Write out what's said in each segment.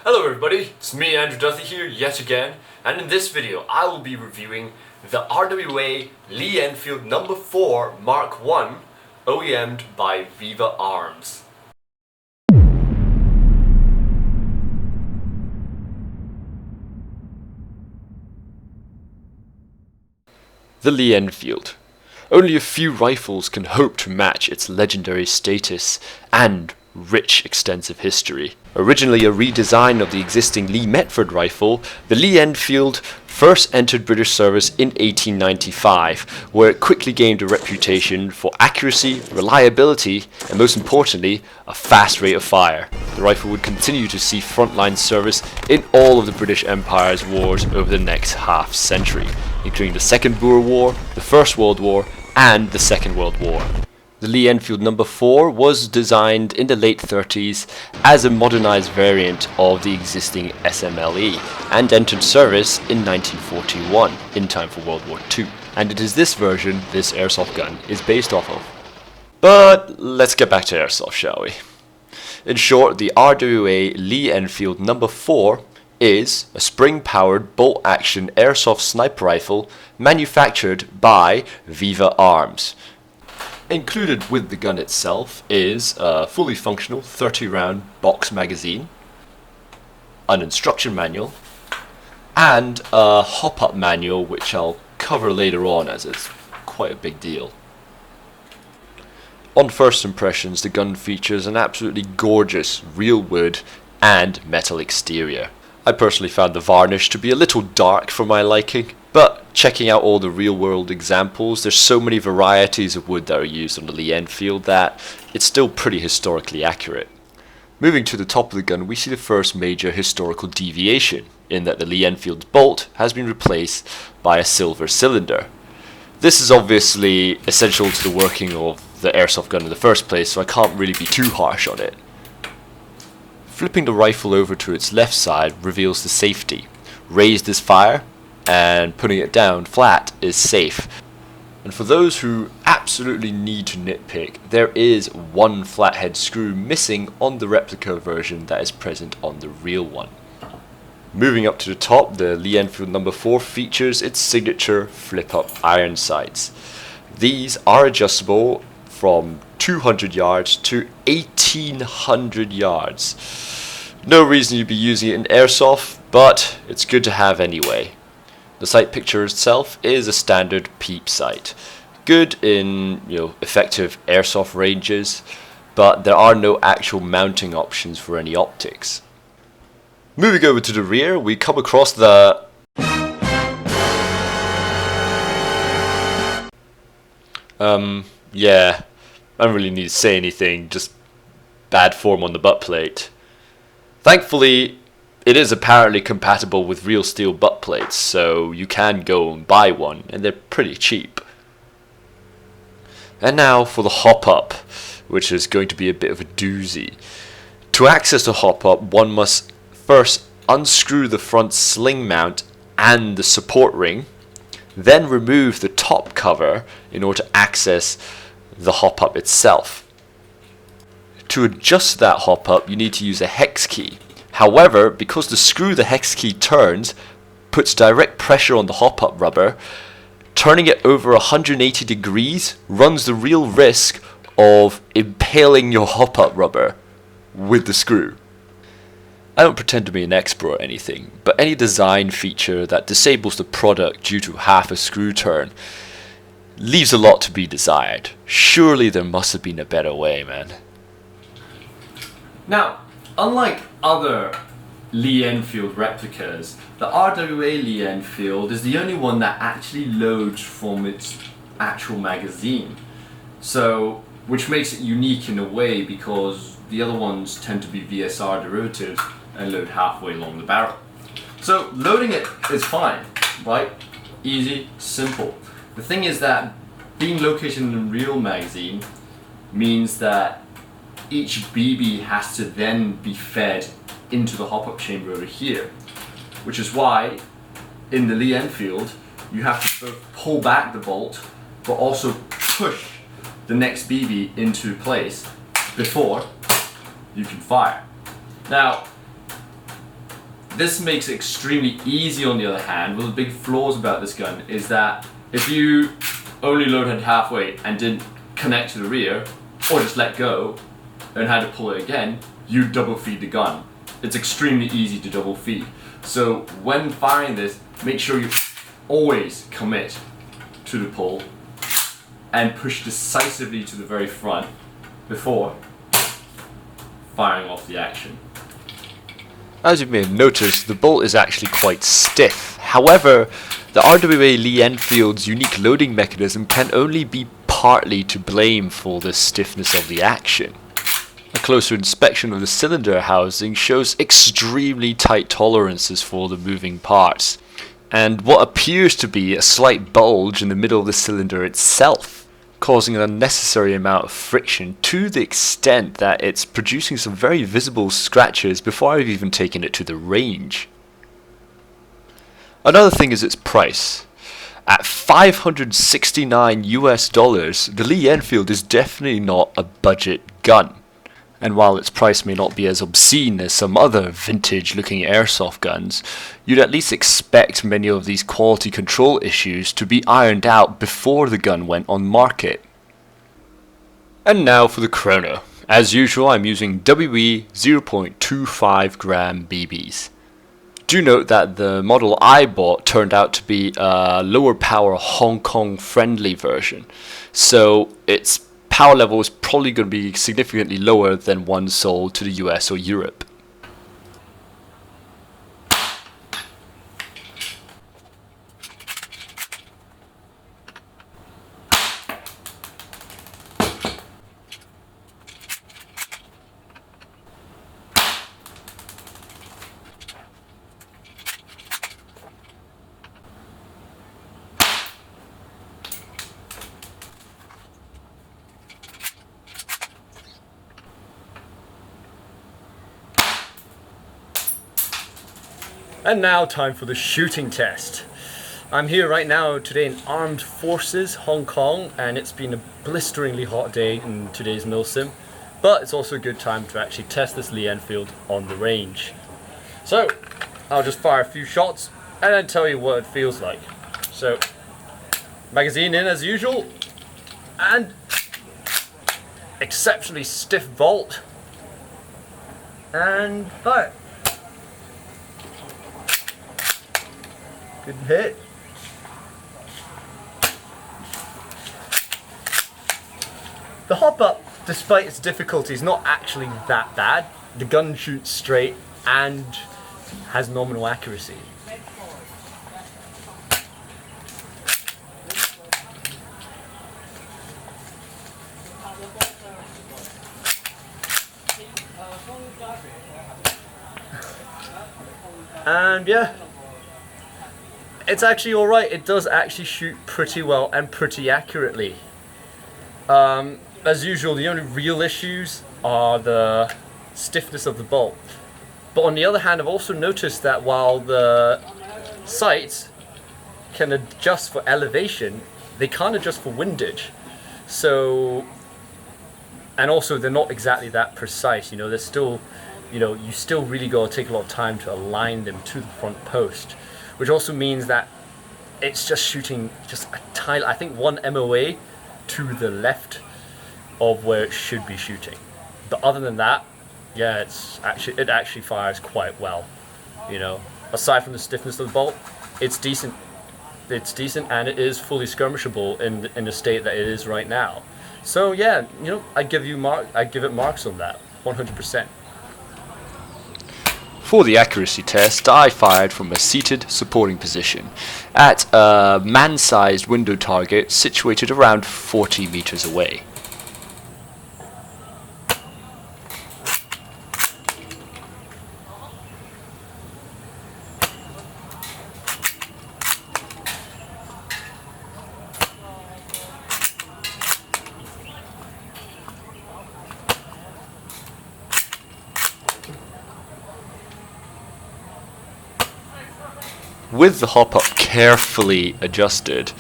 Hello everybody, it's me Andrew Duthie here yet again, and in this video I will be reviewing the RWA Lee Enfield No.4 Mk1 OEM'd by Viva Arms. The Lee Enfield. Only a few rifles can hope to match its legendary status and rich extensive history. Originally a redesign of the existing Lee Metford rifle, the Lee Enfield first entered British service in 1895, where it quickly gained a reputation for accuracy, reliability, and most importantly, a fast rate of fire. The rifle would continue to see frontline service in all of the British Empire's wars over the next half century, including the Second Boer War, the First World War, and the Second World War. The Lee Enfield No.4 was designed in the late 30s as a modernized variant of the existing SMLE and entered service in 1941 in time for World War II. And it is this version this airsoft gun is based off of. But let's get back to airsoft, shall we? In short, the RWA Lee Enfield No.4 is a spring-powered bolt-action airsoft sniper rifle manufactured by Viva Arms. Included with the gun itself is a fully functional 30-round box magazine, an instruction manual, and a hop-up manual which I'll cover later on as it's quite a big deal. On first impressions, the gun features an absolutely gorgeous real wood and metal exterior. I personally found the varnish to be a little dark for my liking, but checking out all the real-world examples, there's so many varieties of wood that are used on the Lee Enfield that it's still pretty historically accurate. Moving to the top of the gun, we see the first major historical deviation, in that the Lee Enfield's bolt has been replaced by a silver cylinder. This is obviously essential to the working of the airsoft gun in the first place, so I can't really be too harsh on it. Flipping the rifle over to its left side reveals the safety. Raised is fire, and putting it down flat is safe. And for those who absolutely need to nitpick, there is one flathead screw missing on the replica version that is present on the real one. Moving up to the top, the Lee Enfield No.4 features its signature flip-up iron sights. These are adjustable from 200 yards to 1800 yards. No reason you'd be using it in airsoft, but it's good to have anyway. The sight picture itself is a standard peep sight. Good in, effective airsoft ranges, but there are no actual mounting options for any optics. Moving over to the rear, we come across the yeah, I don't really need to say anything, just bad form on the butt plate. Thankfully, it is apparently compatible with real steel butt plates, so you can go and buy one, and they're pretty cheap. And now for the hop-up, which is going to be a bit of a doozy. To access the hop-up, one must first unscrew the front sling mount and the support ring, then remove the top cover in order to access the hop-up itself. To adjust that hop-up, you need to use a hex key. However, because the screw the hex key turns puts direct pressure on the hop-up rubber, turning it over 180 degrees runs the real risk of impaling your hop-up rubber with the screw. I don't pretend to be an expert or anything, but any design feature that disables the product due to half a screw turn leaves a lot to be desired. Surely there must have been a better way, man. Now, unlike other Lee Enfield replicas, the RWA Lee Enfield is the only one that actually loads from its actual magazine. So, which makes it unique in a way because the other ones tend to be VSR derivatives and load halfway along the barrel. So, loading it is fine, right? Easy, simple. The thing is that being located in a real magazine means that each BB has to then be fed into the hop-up chamber over here, which is why in the Lee Enfield you have to both pull back the bolt but also push the next BB into place before you can fire. Now, This makes it extremely easy on the other hand. One of the big flaws about this gun is that if you only loaded halfway and didn't connect to the rear, or just let go and had to pull it again, you double feed the gun. It's extremely easy to double feed. So when firing this, make sure you always commit to the pull and push decisively to the very front before firing off the action. As you may have noticed, the bolt is actually quite stiff. However, the RWA Lee Enfield's unique loading mechanism can only be partly to blame for the stiffness of the action. A closer inspection of the cylinder housing shows extremely tight tolerances for the moving parts, and what appears to be a slight bulge in the middle of the cylinder itself, causing an unnecessary amount of friction to the extent that it's producing some very visible scratches before I've even taken it to the range. Another thing is its price. At $569 US, the Lee Enfield is definitely not a budget gun. And while its price may not be as obscene as some other vintage looking airsoft guns, you'd at least expect many of these quality control issues to be ironed out before the gun went on market. And now for the Chrono. As usual, I'm using WE 0.25 gram BBs. Do note that the model I bought turned out to be a lower power Hong Kong friendly version, so its power level is probably going to be significantly lower than one sold to the US or Europe. And now time for the shooting test. I'm here right now today in Armed Forces, Hong Kong, and it's been a blisteringly hot day in today's milsim, but it's also a good time to actually test this Lee Enfield on the range. So, I'll just fire a few shots and then tell you what it feels like. So, magazine in as usual, and exceptionally stiff vault, and fire. Good hit. The hop up, despite its difficulty, is not actually that bad. The gun shoots straight and has nominal accuracy. And yeah, it's actually alright. It does actually shoot pretty well and pretty accurately. As usual, the only real issues are the stiffness of the bolt. But on the other hand, I've also noticed that while the sights can adjust for elevation, they can't adjust for windage. So, and also they're not exactly that precise. You know, they're still, you still really got to take a lot of time to align them to the front post, which also means that it's just shooting just a tiny, I think 1 MOA to the left of where it should be shooting. But other than that, yeah, it actually fires quite well. Aside from the stiffness of the bolt, it's decent. It's decent, and it is fully skirmishable in the state that it is right now. So yeah, I give it marks on that, 100%. For the accuracy test, I fired from a seated supporting position at a man-sized window target situated around 40 meters away. With the hop-up carefully adjusted,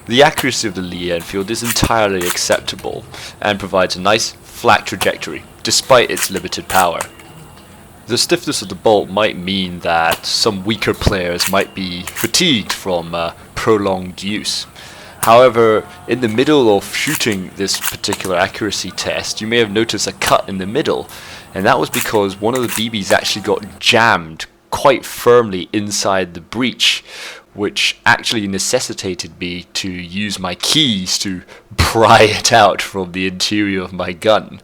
the accuracy of the Lee Enfield is entirely acceptable and provides a nice flat trajectory despite its limited power. The stiffness of the bolt might mean that some weaker players might be fatigued from prolonged use. However, in the middle of shooting this particular accuracy test, you may have noticed a cut in the middle, and that was because one of the BBs actually got jammed quite firmly inside the breech, which actually necessitated me to use my keys to pry it out from the interior of my gun.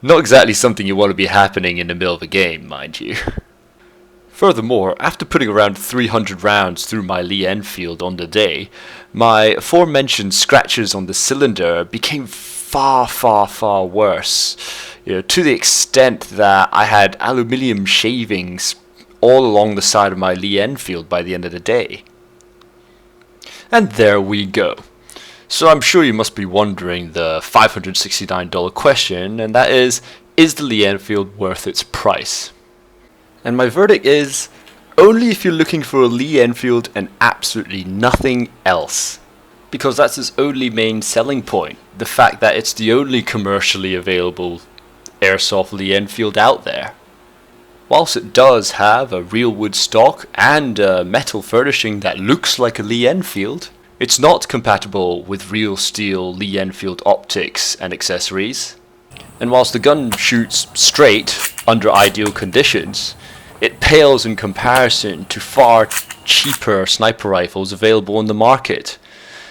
Not exactly something you want to be happening in the middle of a game, mind you. Furthermore, after putting around 300 rounds through my Lee Enfield on the day, my aforementioned scratches on the cylinder became far worse, to the extent that I had aluminium shavings all along the side of my Lee Enfield by the end of the day. And there we go. So I'm sure you must be wondering the $569 question, and that is the Lee Enfield worth its price? And my verdict is, only if you're looking for a Lee Enfield and absolutely nothing else. Because that's its only main selling point, the fact that it's the only commercially available airsoft Lee Enfield out there. Whilst it does have a real wood stock and a metal furnishing that looks like a Lee Enfield, it's not compatible with real steel Lee Enfield optics and accessories. And whilst the gun shoots straight under ideal conditions, it pales in comparison to far cheaper sniper rifles available on the market.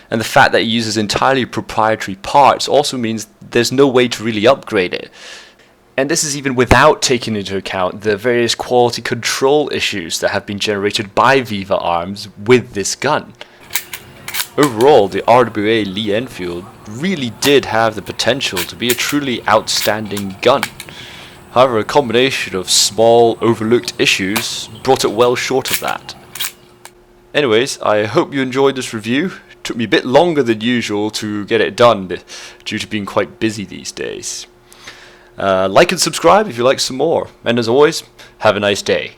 And the fact that it uses entirely proprietary parts also means there's no way to really upgrade it. And this is even without taking into account the various quality control issues that have been generated by Viva arms with this gun. Overall, the RWA Lee Enfield really did have the potential to be a truly outstanding gun. However, a combination of small, overlooked issues brought it well short of that. Anyways, I hope you enjoyed this review. It took me a bit longer than usual to get it done due to being quite busy these days. Like and subscribe if you like some more. And as always, have a nice day.